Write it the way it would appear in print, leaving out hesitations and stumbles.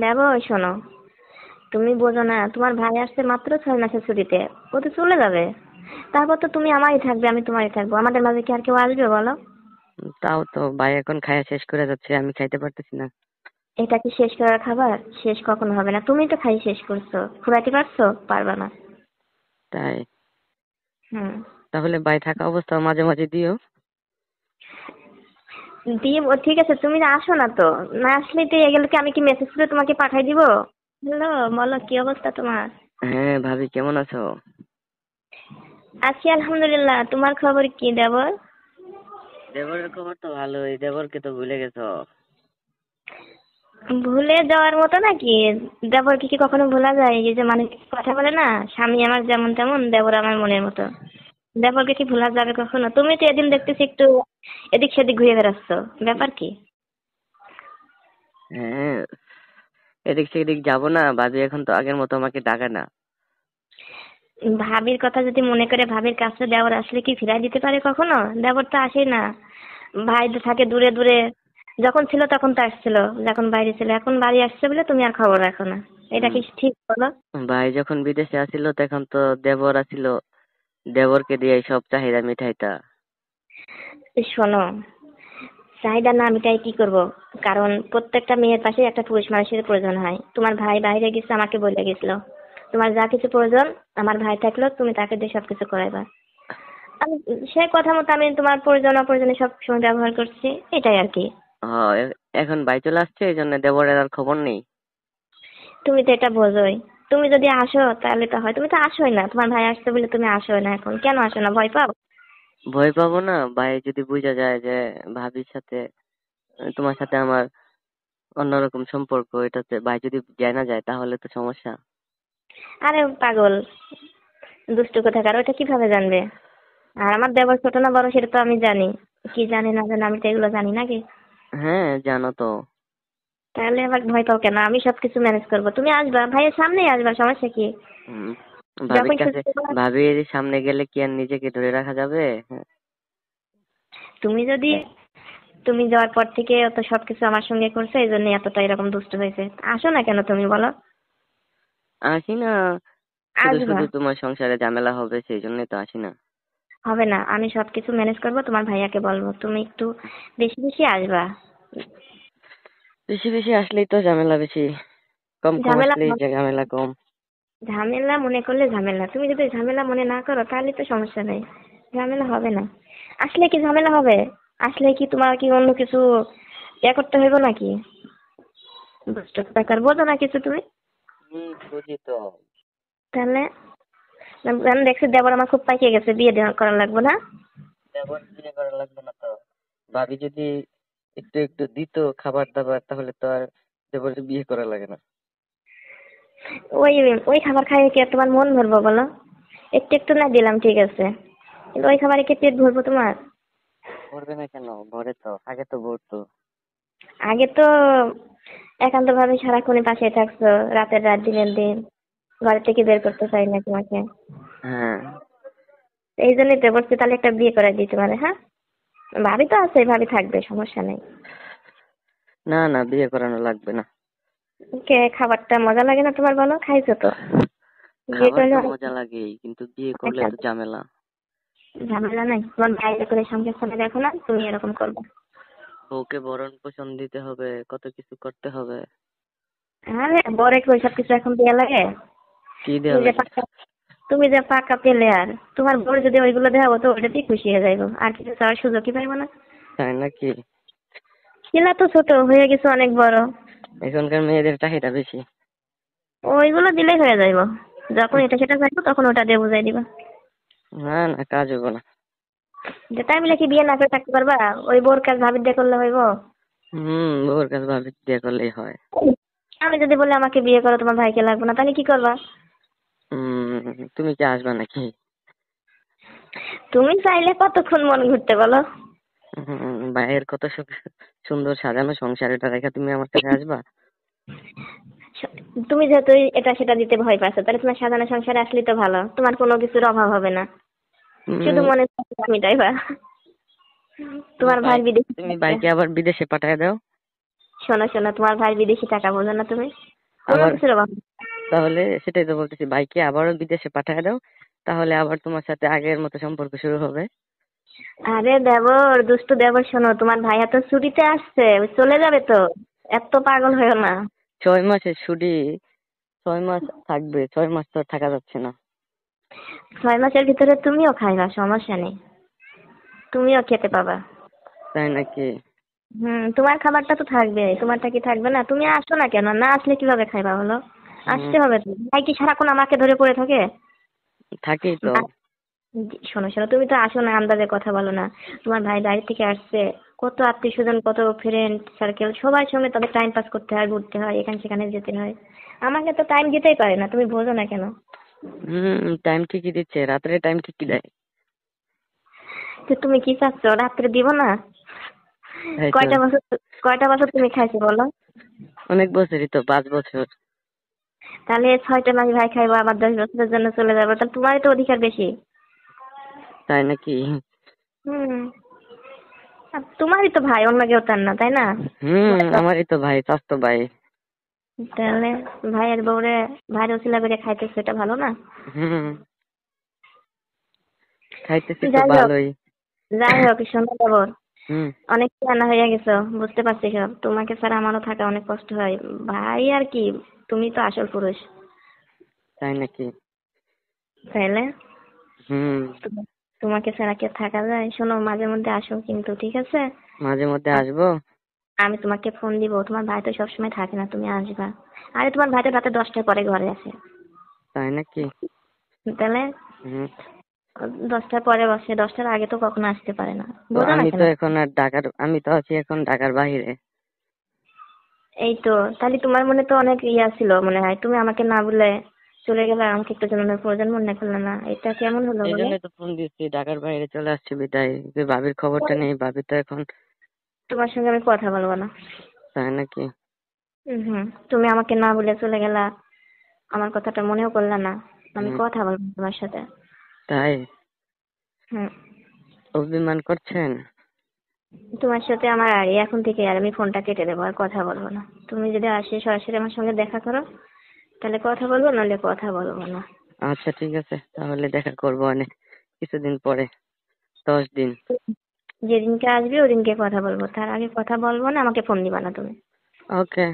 দেখো শোনো, তুমি বোঝো না, তোমার ভাই আসছে মাত্র 6 মাসের ছুটিতে। ও তো চলে যাবে, তারপর তো তুমি আমারই থাকবে, আমি তোমারই থাকবো। আমাদের মাঝে কি আর কেউ আসবে বলো? তাও তো ভাই এখন খায়া শেষ করে যাচ্ছে, আমি খাইতে পারতেছি না। এটা কি শেষ করার খাবার? শেষ কখনো হবে না। তুমি তো খাই শেষ করছো, ফুরাইতে পারছো? পারবা না। তাই? হুম। তাহলে ভাই থাকা অবস্থা মাঝে মাঝে দিও। দিয়ে ঠিক আছে, তুমি আসো না তো। না আসলে তো এগুলো কি আমি কি মেসেজ করে তোমাকে পাঠাই দিব? হ্যালো, বলো কি অবস্থা তোমার? হ্যাঁ ভাবি, কেমন আছো? আছি আলহামদুলিল্লাহ। তোমার খবর কি দেবর? দেবরের খবর তো ভালোই, দেবরকে তো ভুলে গেছো? ভুলে যাওয়ার মতো নাকি? দেবর কি কখনো ভোলা যায়? এই যে মানুষ কথা বলে না, স্বামী আমার যেমন তেমন, দেবর আমার মনের মতো। দেবরকে কি ভোলা যাবে কখনো? তুমি তো এদিন দেখতেছি একটু এদিক সেদিক ঘুরে বেড়াচ্ছ, ব্যাপার কি? হ্যাঁ, এদিক সেদিক যাবো না, ভাবি এখন তো আগের মতো আমাকে ডাকে না। ভাবির কথা যদি মনে করে ভাবির কাছে দেবর আসলে কি ফিরাই দিতে পারে কখনো? দেবর তো আসেই না। ভাই তো থাকে দূরে দূরে। যখন ছিল তখন তো আসছিল, যখন বাইরে ছিল। এখন বাড়ি আসছে বলে তুমি আর খবর রাখো না। এটা উম, কি ঠিক বলো? ভাই যখন বিদেশে আসিল তখন তো দেবর আসিল, দেবরকে দিয়ে সব চাহিদা মিঠাইতা। শোনো, চাহিদা না মিটাই কি করব? কারণ প্রত্যেকটা মেয়ের পাশে একটা পুরুষ মানুষের প্রয়োজন হয়। তোমার ভাই বাইরে গেছে, আমাকে বলে গেছিল তোমার যা কিছু প্রয়োজন আমার ভাই থাকলো তুমি তাকে দিয়ে সবকিছু করাইবা। আমি সেই কথা মতো আমি তোমার প্রয়োজন অপ্রয়োজনে সব সময় ব্যবহার করছি, এটাই আর কি। হ্যাঁ, এখন ভাই চলে আসছে এই জন্য দেবরের আর খবর নেই। তুমি তো এটা বোঝোই। তুমি যদি আসো তাহলে তো হয়, তুমি তো আসোই না। তোমার ভাই আসছে বলে তুমি আসোই না। এখন কেন আসো না? ভয় পাও? ভয় পাবো না? ভাই যদি বুঝা যায় যে ভাবির সাথে তোমার সাথে আমার অন্যরকম সম্পর্ক, এটাতে ভাই যদি জানা যায় তাহলে তো সমস্যা। আরে পাগল, দুষ্টু কোথাকার, ওটা কিভাবে জানবে? আর আমার দেবর ছোট না বড় সেটা তো আমি জানি। কি জানি না জানি, আমি তো এগুলো জানি নাকি? হ্যাঁ, জানো তো। তাহলে আবার ভয় পাও কেন? আমি সবকিছু ম্যানেজ করবো, তুমি আসবা, ভাইয়ের সামনেই আসবা, সমস্যা কি? উম, ভাবির যখন কাছে, সুযোগ পাবা। ভাবির সামনে গেলে কি আর নিজেকে ধরে রাখা যাবে? হ্যাঁ। তুমি যদি, তুমি যাওয়ার পর থেকে অত সবকিছু আমার সঙ্গে করছো, এই জন্য এতটা এরকম দুষ্ট হয়েছে। আসো না কেন তুমি বলো? আসি না, শুধু আসবা। শুধু তোমার সংসারে ঝামেলা হবে সেই জন্যই তো আসি না। হবে না, আমি সবকিছু ম্যানেজ করবো, তোমার ভাইয়াকে বলবো, তুমি একটু বেশি বেশি আসবা। বেশি বেশি আসলেই তো ঝামেলা বেশি, কম কম ঝামেলা আসলেই যে ঝামেলা কম। ঝামেলা মনে করলে ঝামেলা, তুমি যদি ঝামেলা মনে না করো তাহলে তো সমস্যা নেই। ঝামেলা হবে না। আসলে কি ঝামেলা হবে? আসলে কি তোমার কি অন্য কিছু করতে হইব নাকি? বুঝতে টাকার বোঝো না কিছু তুমি? বুঝি তো। তাহলে আমি দেখছি দেবর আমার খুব পাইকে গেছে, বিয়ে দেওয়া করা লাগবে না? দেবর বিয়ে করা লাগবে না তো, ভাবি যদি একটু একটু দিত খাবার দাবার তাহলে তো আর দেবরের বিয়ে করা লাগে না। ওই ওই খাবার খাইয়ে কি আর তোমার মন ভরবো বলো? একটু একটু না দিলাম ঠিক আছে, কিন্তু ওই খাবারে কি পেট ভরবো তোমার? ভরবে না কেন? ভরে তো, আগে তো ভরতো। আগে তো একান্ত ভাবে সারাক্ষণে পাশে থাকছো, রাতের রাত দিনের দিন, ঘর থেকে বের করতে চাই না তোমাকে। হ্যাঁ। এই জন্যই তো বলছি, তাহলে একটা বিয়ে করে দিতে পারে। হ্যাঁ, ভাবি তো আছে, ভাবি থাকবে, সমস্যা নেই। না না, বিয়ে করানো লাগবে না। কে খাবারটা মজা লাগে না তোমার বলো? খাইছো তো। বিয়ে খাবার করলে তো অনেক মজা লাগেই, কিন্তু বিয়ে অনেক করলে তো কাজ। ঝামেলা। ঝামেলা নাই, তোমার বাইরে করে সঙ্গে ফোনে দেখো না, তুমি এরকম করবে। বউকে ভরণ পোষণ দিতে হবে, কত কিছু করতে হবে। আরে বরে কি সব কিছু এখন দেয়া লাগে? কি তুমি দেওয়া যে লাগে? পাকা, তুমি যে পাকা পেলে, আর তোমার বর যদি ওইগুলো দেওয়া তো ওটাতেই খুশি হয়ে যাইবো, আর কিছু চাওয়ার সুযোগই পাইবো না। তাই নাকি? ছেলে তো ছোট হয়ে গেছে, অনেক বড়। এখনকার মেয়েদের চাহিদা বেশি। ওইগুলো দিলেই হয়ে যাইবো। যখন এটা সেটা চাইবো তখন ওটা দিয়ে বুঝাই দিবা। না না, কাজ হবো না। যে তাই বলে কি বিয়ে না করে থাকতে পারবা? ওই বোর কাজ ভাবির দিয়ে করলে হইব? বউর কাছে ভাবি বিয়ে করলেই হয়। আমি যদি বলে আমাকে বিয়ে করো, তোমার ভাইকে লাগবে না, তাহলে কি করবা? তুমি কি আসবা নাকি? তুমি চাইলে কতক্ষণ মন ঘুরতে বলো? ভাইয়ের কত সুন্দর সাজানো সংসার, এটা রেখে তুমি আমার কাছে আসবা? তুমি যেহেতু এটা সেটা দিতে ভয় পাচ্ছ, তাহলে তোমার সাজানো সংসারে আসলেই তো ভালো, তোমার কোনো কিছুর অভাব হবে না। শুধু উম, মনে মিটাইবা। তুমি তোমার ভাই ভাই বিদেশে তুমি থাকবে। ভাইকে আবার বিদেশে পাঠায় দাও। শোনো শোনো, তোমার ভাই বিদেশি টাকা বোঝো না তুমি? কোনো আবার কিছুর অভাব নেই। তাহলে সেটাই তো বলতেছি, ভাইকে আবারও বিদেশে পাঠায় দাও, তাহলে আবার তোমার সাথে আগের মতো সম্পর্ক শুরু হবে। আরে দেবর, দুষ্টু দেবর, শোনো, তোমার ভাইয়া তো ছুটিতে আসছে, ও চলে যাবে তো। এত পাগল হয়েও না। 6 মাসের ছুটি, 6 মাস থাকবে, 6 মাস তো আর থাকা যাচ্ছে না। 6 মাসের ভিতরে তুমিও খাইবা, সমস্যা নেই। তুমিও খেতে পাবা। তাই নাকি? তোমার খাবারটা তো থাকবে, তোমারটা কি থাকবে না? তুমি আসো না কেন? না আসলে কিভাবে খাইবা বলো? হুম, আসতে হবে তো। ভাই কি সারাক্ষণ আমাকে ধরে পড়ে থাকে? থাকেই তো। আর শোনো শোনো, তুমি তো আসো না, আন্দাজে কথা বলো না। তোমার ভাই বাইরে থেকে আসছে, কত আত্মীয় স্বজন, কত ফ্রেন্ড সার্কেল, সবার সঙ্গে তাদের টাইম পাস করতে হয়, ঘুরতে হয়, এখানে সেখানে যেতে হয়। আমাকে তো টাইম দিতেই পারে না, তুমি বোঝো না কেন? টাইম ঠিকই দিচ্ছে, রাত্রে টাইম ঠিকই দেয়। তো তুমি কি চাচ্ছ, রাত্রে দিব না? তাই তো। কয়টা বছর, কয়টা বছর তুমি খাইছো বলো? অনেক বছরই তো, 5 বছর। তাহলে 6টা মাস ভাই খাইবো, আবার 10 বছরের জন্য চলে যাবো, তাহলে তোমারই তো অধিকার বেশি। তাই নাকি? হুম। আর তোমারই তো ভাই, অন্য কেউ তার না, তাই না? আমারই তো ভাই, চাচাতো ভাই। তাহলে ভাইয়ের বউরে ভাইয়ের ওসিলা করে খাইতেছে, এটা ভালো না? হুম, খাইতেছি তো যাই হোক, ভালোই। যাই হোক, শোনো খবর, হুম। অনেক জানা হয়ে গেছো, বুঝতে পারছি সব। তোমাকে ছাড়া আমারও থাকা অনেক কষ্ট হয়। ভাই আর কি, তুমি তো আসল পুরুষ। তাই নাকি? তাইলে হুম। তোমাকে ছাড়া কি আর থাকা যায়? শোনো, মাঝে মধ্যে আসো কিন্তু, ঠিক আছে? মাঝে মধ্যে আ- আসবো। আমি তোমাকে ফোন দিব, তোমার ভাই তো সবসময় থাকে না, তুমি আসবা। আরে তোমার ভাই তো রাতে 10টার পরে ঘরে আসে। তাই নাকি? তাহলে হুম। 10টার পরে বসে, 10টার আগে তো কখনো আসতে পারে না, তো বোঝো না আমি কেন? তো এখন আর আমি তো আছি এখন ঢাকার বাইরে। এই তো, তাহলে তোমার মনে তো অনেক ইয়া ছিল মনে হয়, তুমি আমাকে না বলে চলে গেলে, আমাকে একটু জানানোর প্রয়োজন মনে করলে না, এটা কেমন হলো এই বলো? জন্যই তো ফোন দিচ্ছি, ঢাকার বাইরে চলে আসছি বিদায়, যে ভাবির খবরটা নেই, ভাবি তো এখন। তোমার সঙ্গে আমি কথা বলবো না। তাই নাকি? হুম, তুমি আমাকে না বলে চলে গেলা, আমার কথাটা মনেও করলে না। আমি হুম। কথা বলবো না তোমার সাথে। তাই? হুম। অভিমান করছেন? তোমার সাথে আমার আর এখন থেকে আর আমি ফোনটা কেটে দেবো, আর কথা বলবো না। তুমি যদি আসে সরাসরি আমার সঙ্গে দেখা করো, তাহলে কথা বলবো, নাহলে কথা বলবো না। আচ্ছা ঠিক আছে, তাহলে দেখা করবো অনেক কিছুদিন পরে, 10 দিন। যেদিনকে আসবে ওদিনকে কথা বলবো, তার আগে কথা বলবো না, আমাকে ফোন দিবা না তুমি। ওকে।